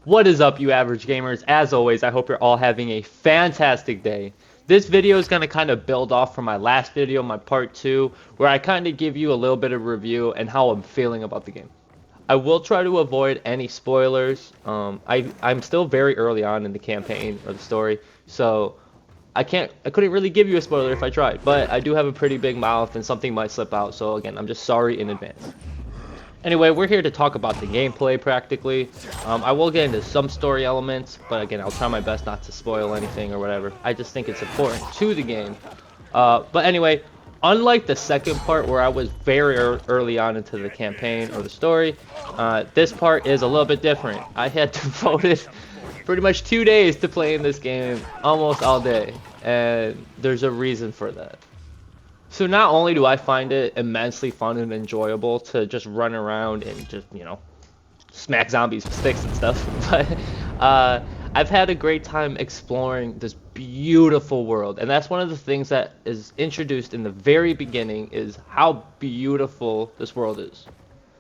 What is up, you average gamers? As always, I hope you're all having a fantastic day. This video is going to kind of build off from my last video, my part 2, where I kind of give you a little bit of review and how I'm feeling about the game. I will try to avoid any spoilers. I'm still very early on in the campaign or the story, so I couldn't really give you a spoiler if I tried, but I do have a pretty big mouth and something might slip out, so again, I'm just sorry in advance. Anyway, we're here to talk about the gameplay practically. I will get into some story elements, but again, I'll try my best not to spoil anything or whatever. I just think it's important to the game. But anyway, unlike the second part where I was very early on into the campaign or the story, this part is a little bit different. I had devoted pretty much 2 days to playing this game almost all day, and there's a reason for that. So not only do I find it immensely fun and enjoyable to just run around and just, smack zombies with sticks and stuff, but I've had a great time exploring this beautiful world. And that's one of the things that is introduced in the very beginning is how beautiful this world is.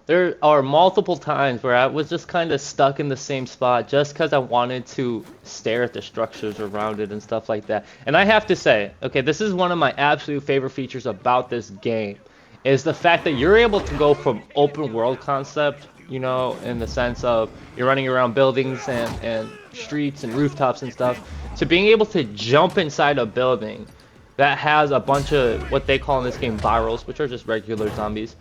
There are multiple times where I was just kind of stuck in the same spot just because I wanted to stare at the structures around it and stuff like that. And I have to say, okay, this is one of my absolute favorite features about this game, is the fact that you're able to go from open world concept, in the sense of you're running around buildings and streets and rooftops and stuff, to being able to jump inside a building that has a bunch of what they call in this game virals, which are just regular zombies.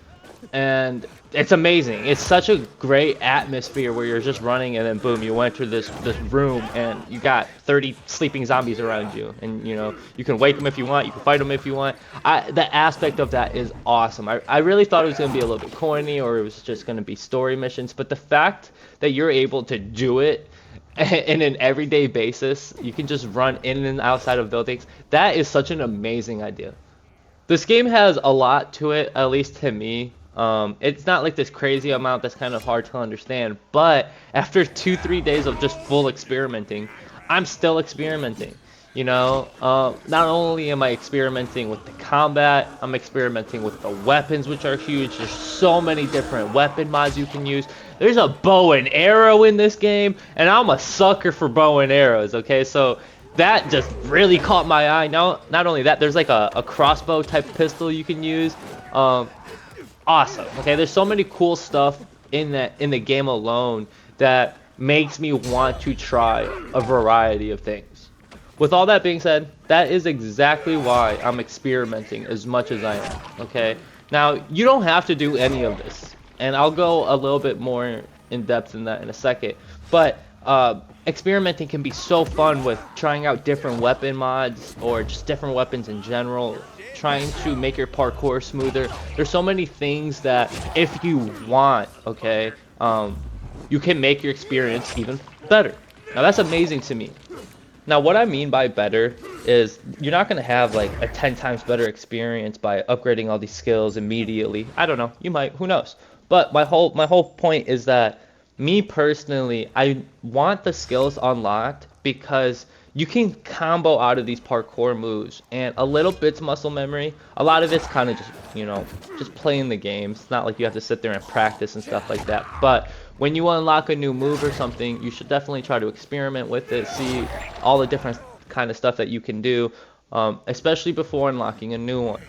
And it's amazing. It's such a great atmosphere where you're just running and then boom, you enter this room and you got 30 sleeping zombies around you, and you can wake them if you want, you can fight them if you want. The aspect of that is awesome. I really thought it was going to be a little bit corny or it was just going to be story missions, but the fact that you're able to do it in an everyday basis, you can just run in and outside of buildings, that is such an amazing idea. This game has a lot to it, at least to me. It's not like this crazy amount that's kind of hard to understand, but after 2-3 days of just full experimenting, I'm still experimenting. Not only am I experimenting with the combat, I'm experimenting with the weapons, which are huge. There's so many different weapon mods you can use. There's a bow and arrow in this game, and I'm a sucker for bow and arrows, okay? So that just really caught my eye. Now, not only that, there's like a crossbow type pistol you can use. Awesome. Okay, there's so many cool stuff in the game alone that makes me want to try a variety of things. With all that being said, that is exactly why I'm experimenting as much as I am. Okay, now you don't have to do any of this, and I'll go a little bit more in depth in that in a second. But experimenting can be so fun with trying out different weapon mods or just different weapons in general, trying to make your parkour smoother. There's so many things that if you want, okay, you can make your experience even better. Now that's amazing to me. Now what I mean by better is you're not going to have like a 10 times better experience by upgrading all these skills immediately. I don't know, you might, who knows. But my whole point is that me personally, I want the skills unlocked because you can combo out of these parkour moves, and a little bit's muscle memory. A lot of it's kind of just, just playing the game. It's not like you have to sit there and practice and stuff like that. But when you unlock a new move or something, you should definitely try to experiment with it, see all the different kind of stuff that you can do, especially before unlocking a new one.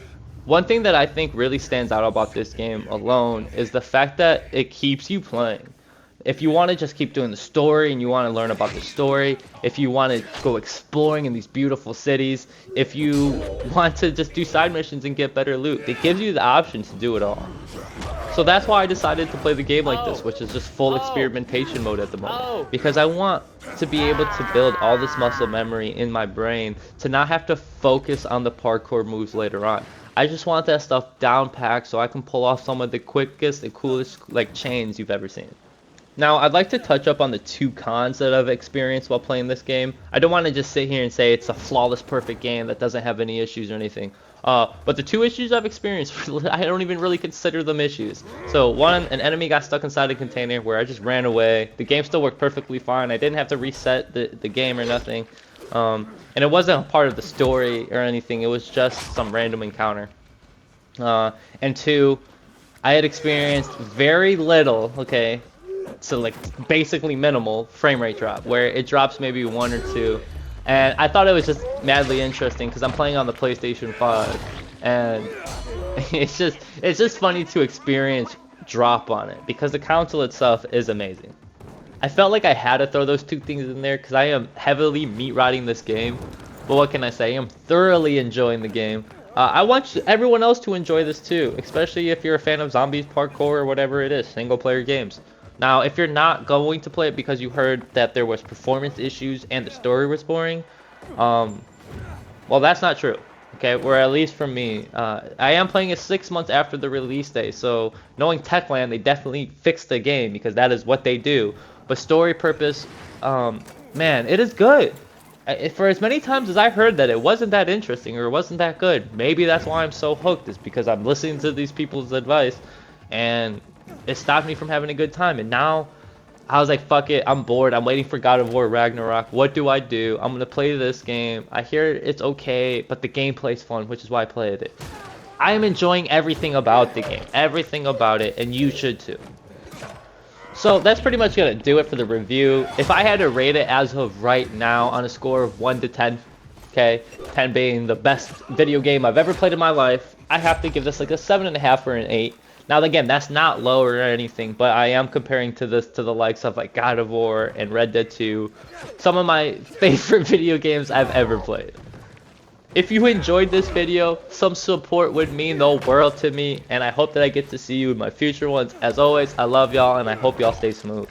One thing that I think really stands out about this game alone is the fact that it keeps you playing. If you want to just keep doing the story and you want to learn about the story, if you want to go exploring in these beautiful cities, if you want to just do side missions and get better loot, it gives you the option to do it all. So that's why I decided to play the game like this, which is just full experimentation mode at the moment. Because I want to be able to build all this muscle memory in my brain to not have to focus on the parkour moves later on. I just want that stuff down packed so I can pull off some of the quickest and coolest chains you've ever seen. Now, I'd like to touch up on the 2 cons that I've experienced while playing this game. I don't want to just sit here and say it's a flawless, perfect game that doesn't have any issues or anything. But the 2 issues I've experienced, I don't even really consider them issues. So, one, an enemy got stuck inside a container where I just ran away. The game still worked perfectly fine. I didn't have to reset the game or nothing. And it wasn't a part of the story or anything. It was just some random encounter. And 2, I had experienced very little, okay, to like basically minimal frame rate drop, where it drops maybe 1 or 2. And I thought it was just madly interesting because I'm playing on the PlayStation 5, and it's just funny to experience drop on it because the console itself is amazing. I felt like I had to throw those two things in there because I am heavily meat riding this game. But what can I say? I'm thoroughly enjoying the game. I want everyone else to enjoy this too, especially if you're a fan of zombies, parkour, or whatever it is, single player games. Now, if you're not going to play it because you heard that there was performance issues and the story was boring, well, that's not true. Okay, or at least for me, I am playing it 6 months after the release day, so knowing Techland, they definitely fixed the game because that is what they do. But story purpose, man, it is good. For as many times as I heard that it wasn't that interesting or it wasn't that good, maybe that's why I'm so hooked, is because I'm listening to these people's advice, and it stopped me from having a good time. And now I was like, fuck it, I'm bored. I'm waiting for God of War Ragnarok. What do I do? I'm gonna play this game. I hear it's okay, but the gameplay's fun, which is why I played it. I am enjoying everything about the game, everything about it, and you should too. So that's pretty much gonna do it for the review. If I had to rate it as of right now on a score of 1 to 10, okay, 10 being the best video game I've ever played in my life, I have to give this like a 7.5 or an 8. Now again, that's not low or anything, but I am comparing to this to the likes of like God of War and Red Dead 2, some of my favorite video games I've ever played. If you enjoyed this video, some support would mean the world to me, and I hope that I get to see you in my future ones. As always, I love y'all, and I hope y'all stay smooth.